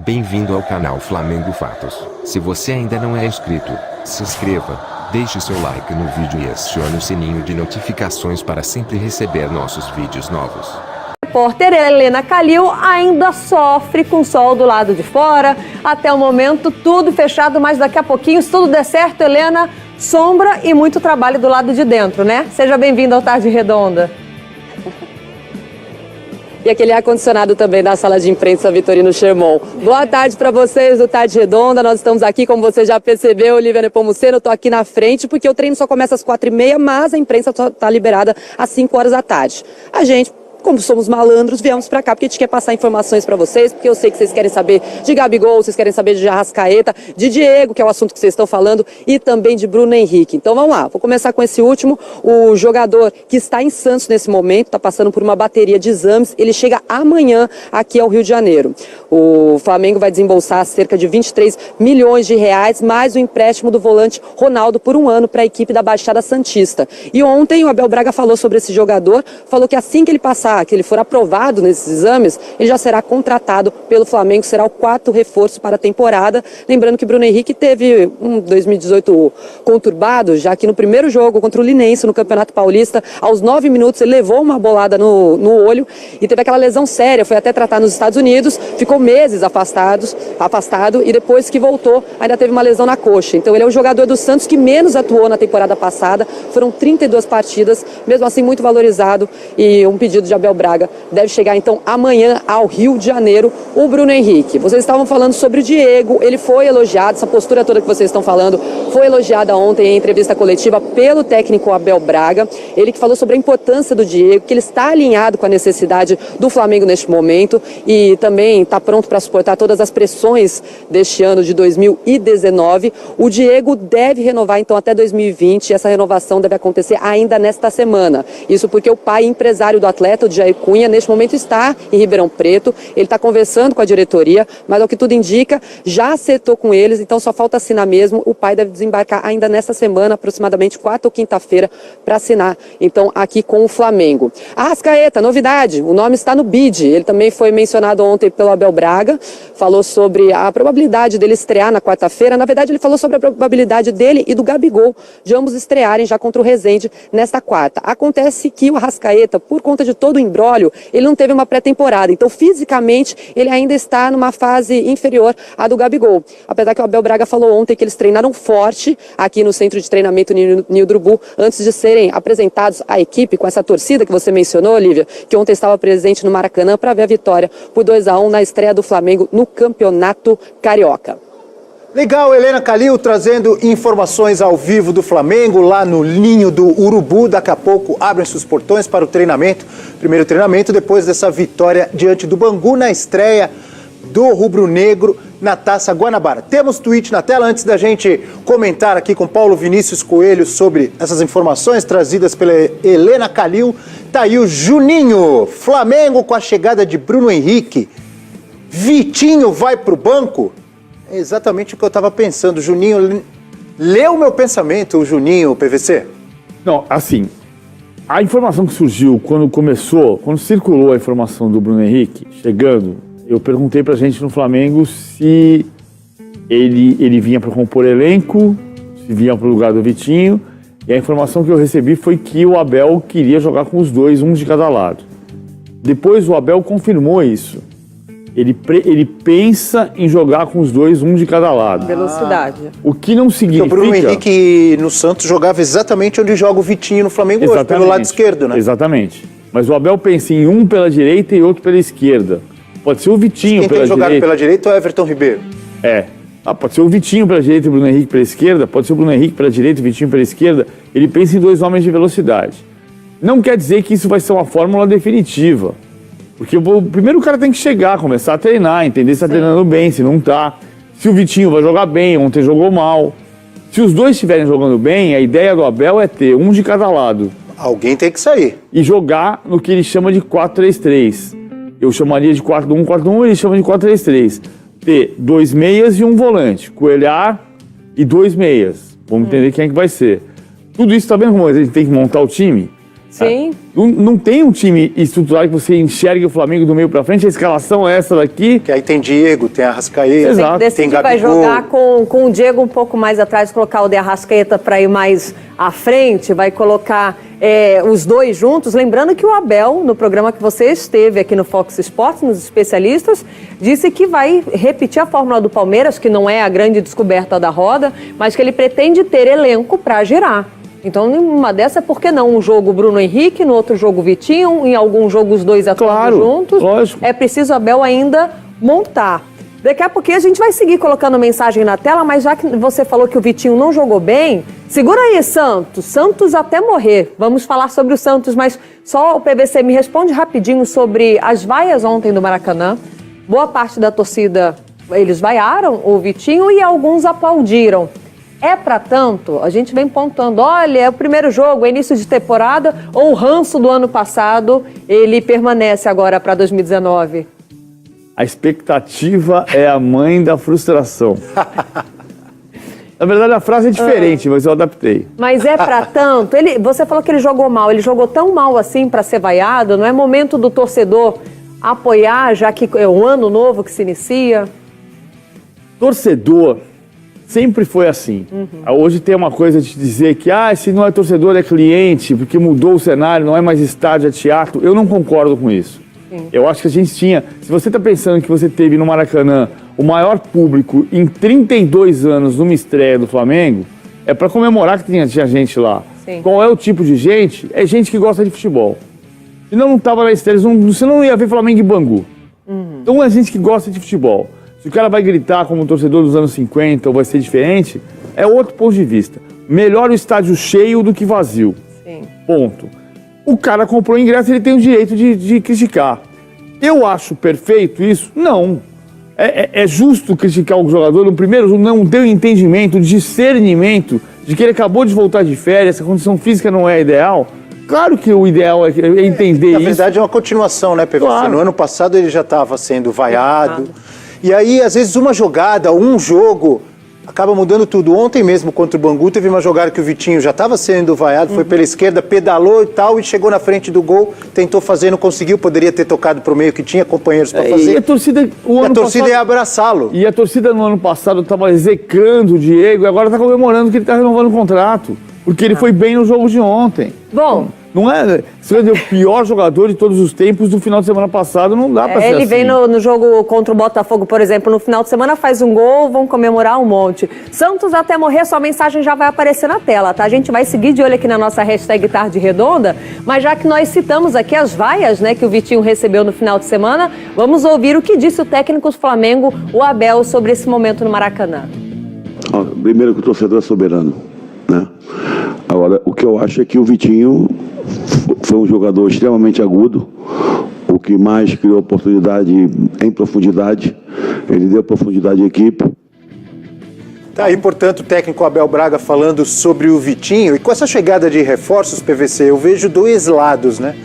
Bem-vindo ao canal Flamengo Fatos. Se você ainda não é inscrito, se inscreva, deixe seu like no vídeo e acione o sininho de notificações para sempre receber nossos vídeos novos. A repórter Helena Calil ainda sofre com o sol do lado de fora. Até o momento, tudo fechado, mas daqui a pouquinho, se tudo der certo, Helena, sombra e muito trabalho do lado de dentro, né? Seja bem-vinda ao Tarde Redonda. E aquele ar-condicionado também da sala de imprensa Vitorino Sherman. Boa tarde para vocês do Tarde Redonda. Nós estamos aqui, como você já percebeu, Olivia Nepomuceno, eu estou aqui na frente porque o treino só começa às 4h30, mas a imprensa só está liberada às 5 horas da tarde. A gente, como somos malandros, viemos pra cá porque a gente quer passar informações pra vocês, porque eu sei que vocês querem saber de Gabigol, vocês querem saber de Arrascaeta, de Diego, que é o assunto que vocês estão falando, e também de Bruno Henrique. Então vamos lá, vou começar com esse último. O jogador que está em Santos nesse momento, está passando por uma bateria de exames, ele chega amanhã aqui ao Rio de Janeiro. O Flamengo vai desembolsar cerca de 23 milhões de reais, mais o empréstimo do volante Ronaldo por 1 ano para a equipe da Baixada Santista. E ontem o Abel Braga falou sobre esse jogador, falou que assim que ele passar, que ele for aprovado nesses exames, ele já será contratado pelo Flamengo, será o 4º reforço para a temporada. Lembrando que Bruno Henrique teve um 2018 conturbado, já que no primeiro jogo contra o Linense no Campeonato Paulista, aos 9 minutos ele levou uma bolada no olho e teve aquela lesão séria, foi até tratar nos Estados Unidos, ficou meses afastado e depois que voltou ainda teve uma lesão na coxa. Então ele é o jogador do Santos que menos atuou na temporada passada, foram 32 partidas, mesmo assim muito valorizado, e um pedido de Abel Braga deve chegar então amanhã ao Rio de Janeiro, o Bruno Henrique. Vocês estavam falando sobre o Diego, ele foi elogiado, essa postura toda que vocês estão falando foi elogiada ontem em entrevista coletiva pelo técnico Abel Braga, ele que falou sobre a importância do Diego, que ele está alinhado com a necessidade do Flamengo neste momento e também está pronto para suportar todas as pressões deste ano de 2019. O Diego deve renovar então até 2020 e essa renovação deve acontecer ainda nesta semana. Isso porque o pai empresário do atleta, o Jair Cunha, neste momento está em Ribeirão Preto, ele está conversando com a diretoria, mas ao que tudo indica, já acertou com eles, então só falta assinar mesmo. O pai deve desembarcar ainda nessa semana, aproximadamente quarta ou quinta-feira, para assinar, então, aqui com o Flamengo. Arrascaeta, novidade, o nome está no bid, ele também foi mencionado ontem pelo Abel Braga, falou sobre a probabilidade dele estrear na quarta-feira. Na verdade, ele falou sobre a probabilidade dele e do Gabigol de ambos estrearem já contra o Resende nesta quarta. Acontece que o Arrascaeta, por conta de todo o imbróglio, ele não teve uma pré-temporada, então fisicamente ele ainda está numa fase inferior à do Gabigol. Apesar que o Abel Braga falou ontem que eles treinaram forte aqui no centro de treinamento Nildo Urubu antes de serem apresentados à equipe com essa torcida que você mencionou, Olivia, que ontem estava presente no Maracanã para ver a vitória por 2-1 na estreia do Flamengo no Campeonato Carioca. Legal, Helena Calil trazendo informações ao vivo do Flamengo, lá no Ninho do Urubu. Daqui a pouco abrem-se os portões para o treinamento, primeiro treinamento, depois dessa vitória diante do Bangu na estreia do rubro-negro na Taça Guanabara. Temos tweet na tela antes da gente comentar aqui com Paulo Vinícius Coelho sobre essas informações trazidas pela Helena Calil. Tá aí o Juninho, Flamengo com a chegada de Bruno Henrique. Vitinho vai para o banco? É exatamente o que eu estava pensando. O Juninho leu o meu pensamento, o Juninho, o PVC? Não, assim, a informação que surgiu quando circulou a informação do Bruno Henrique chegando, eu perguntei pra gente no Flamengo se ele vinha para compor elenco, se vinha pro lugar do Vitinho, e a informação que eu recebi foi que o Abel queria jogar com os dois, um de cada lado. Depois o Abel confirmou isso. Ele pensa em jogar com os dois, um de cada lado. Velocidade. O que não significa... Porque o Bruno Henrique no Santos jogava exatamente onde joga o Vitinho no Flamengo hoje, pelo lado esquerdo, né? Exatamente. Mas o Abel pensa em um pela direita e outro pela esquerda. Pode ser o Vitinho pela direita. Quem tem jogado pela direita é o Everton Ribeiro. Pode ser o Vitinho pela direita e o Bruno Henrique pela esquerda. Pode ser o Bruno Henrique pela direita e o Vitinho pela esquerda. Ele pensa em 2 homens de velocidade. Não quer dizer que isso vai ser uma fórmula definitiva. Porque primeiro o cara tem que chegar, começar a treinar, entender se está treinando bem, se não está. Se o Vitinho vai jogar bem, ontem jogou mal. Se os dois estiverem jogando bem, a ideia do Abel é ter um de cada lado. Alguém tem que sair. E jogar no que ele chama de 4-3-3. Eu chamaria de 4-1, 4-1, ele chama de 4-3-3. Ter 2 meias e um volante. Coelhar e 2 meias. Vamos entender quem é que vai ser. Tudo isso, tá vendo como a gente tem que montar o time? Sim. Não tem um time estruturado que você enxergue o Flamengo do meio pra frente, a escalação é essa daqui. Que aí tem Diego, tem Arrascaeta, Exato. tem Gabigol. Vai jogar com o Diego um pouco mais atrás, colocar o De Arrascaeta para ir mais à frente, vai colocar os dois juntos. Lembrando que o Abel, no programa que você esteve aqui no Fox Sports, nos especialistas, disse que vai repetir a fórmula do Palmeiras, que não é a grande descoberta da roda, mas que ele pretende ter elenco para girar. Então, numa dessa, por que não um jogo Bruno Henrique, no outro jogo Vitinho, em algum jogo os dois atuando juntos? Lógico. É preciso o Abel ainda montar. Daqui a pouquinho a gente vai seguir colocando mensagem na tela, mas já que você falou que o Vitinho não jogou bem, segura aí, Santos. Santos até morrer. Vamos falar sobre o Santos, mas só o PVC me responde rapidinho sobre as vaias ontem do Maracanã. Boa parte da torcida, eles vaiaram o Vitinho e alguns aplaudiram. É pra tanto? A gente vem pontuando, olha, é o primeiro jogo, é início de temporada, ou o ranço do ano passado, ele permanece agora para 2019? A expectativa é a mãe da frustração. Na verdade, a frase é diferente, mas eu adaptei. Mas é pra tanto? Você falou que ele jogou mal, ele jogou tão mal assim para ser vaiado, não é momento do torcedor apoiar, já que é um ano novo que se inicia? Torcedor sempre foi assim. Hoje tem uma coisa de dizer que se não é torcedor é cliente, porque mudou o cenário, não é mais estádio, é teatro. Eu não concordo com isso. Sim. Eu acho que a gente tinha... Se você está pensando que você teve no Maracanã o maior público em 32 anos numa estreia do Flamengo, é para comemorar que tinha gente lá. Sim. Qual é o tipo de gente? É gente que gosta de futebol. Senão não estava na estreia, você não ia ver Flamengo e Bangu. Então é gente que gosta de futebol. Se o cara vai gritar como um torcedor dos anos 50 ou vai ser diferente, é outro ponto de vista. Melhor o estádio cheio do que vazio. Sim. Ponto. O cara comprou o ingresso, ele tem o direito de criticar. Eu acho perfeito isso? Não. É justo criticar o jogador no primeiro jogo, não ter o entendimento, o discernimento de que ele acabou de voltar de férias, que a condição física não é ideal. Claro que o ideal é entender isso. Na verdade é uma continuação, né, PVC? Claro. No ano passado ele já estava sendo vaiado. E aí, às vezes, uma jogada, um jogo, acaba mudando tudo. Ontem mesmo, contra o Bangu, teve uma jogada que o Vitinho já estava sendo vaiado, foi pela esquerda, pedalou e tal, e chegou na frente do gol, tentou fazer, não conseguiu, poderia ter tocado pro meio, que tinha companheiros para fazer. E a torcida, ia abraçá-lo. E a torcida no ano passado estava execrando o Diego, e agora está comemorando que ele está renovando o contrato, porque ele foi bem no jogo de ontem. Bom... Não é? Você vai dizer o pior jogador de todos os tempos do final de semana passado, não dá pra ser ele assim. vem no jogo contra o Botafogo, por exemplo, no final de semana, faz um gol, vão comemorar um monte. Santos até morrer, sua mensagem já vai aparecer na tela, tá? A gente vai seguir de olho aqui na nossa hashtag Tarde Redonda, mas já que nós citamos aqui as vaias, né, que o Vitinho recebeu no final de semana, vamos ouvir o que disse o técnico do Flamengo, o Abel, sobre esse momento no Maracanã. Primeiro que o torcedor é soberano, né? Agora, o que eu acho é que o Vitinho foi um jogador extremamente agudo, o que mais criou oportunidade em profundidade, ele deu profundidade à equipe. Tá aí, portanto, o técnico Abel Braga falando sobre o Vitinho, e com essa chegada de reforços, PVC, eu vejo dois lados, né?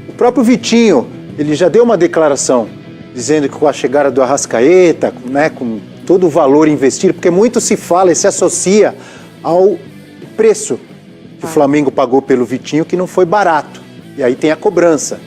O próprio Vitinho, ele já deu uma declaração, dizendo que com a chegada do Arrascaeta, né, com todo o valor investido, porque muito se fala e se associa ao preço que o Flamengo pagou pelo Vitinho, que não foi barato. E aí tem a cobrança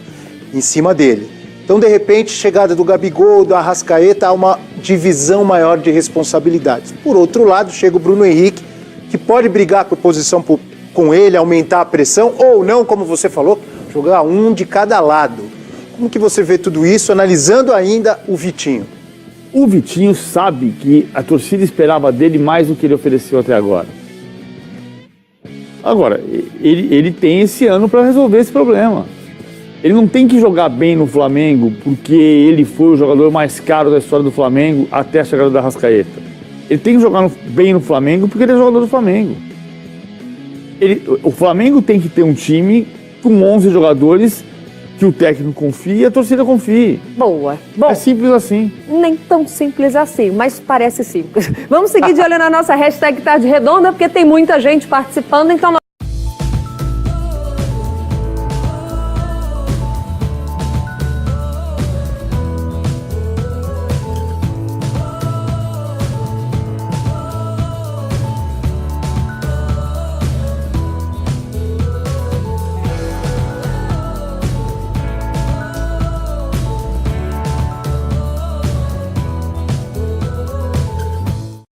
em cima dele. Então, de repente, chegada do Gabigol, do Arrascaeta, há uma divisão maior de responsabilidades. Por outro lado, chega o Bruno Henrique, que pode brigar por posição com ele, aumentar a pressão, ou não, como você falou, jogar um de cada lado. Como que você vê tudo isso, analisando ainda o Vitinho? O Vitinho sabe que a torcida esperava dele mais do que ele ofereceu até agora. Agora, ele tem esse ano para resolver esse problema. Ele não tem que jogar bem no Flamengo porque ele foi o jogador mais caro da história do Flamengo até a chegada da Arrascaeta. Ele tem que jogar bem no Flamengo porque ele é jogador do Flamengo. O Flamengo tem que ter um time com 11 jogadores que o técnico confie e a torcida confie. Boa. Bom, é simples assim. Nem tão simples assim, mas parece simples. Vamos seguir de olho na nossa hashtag Tarde Redonda, porque tem muita gente participando, então...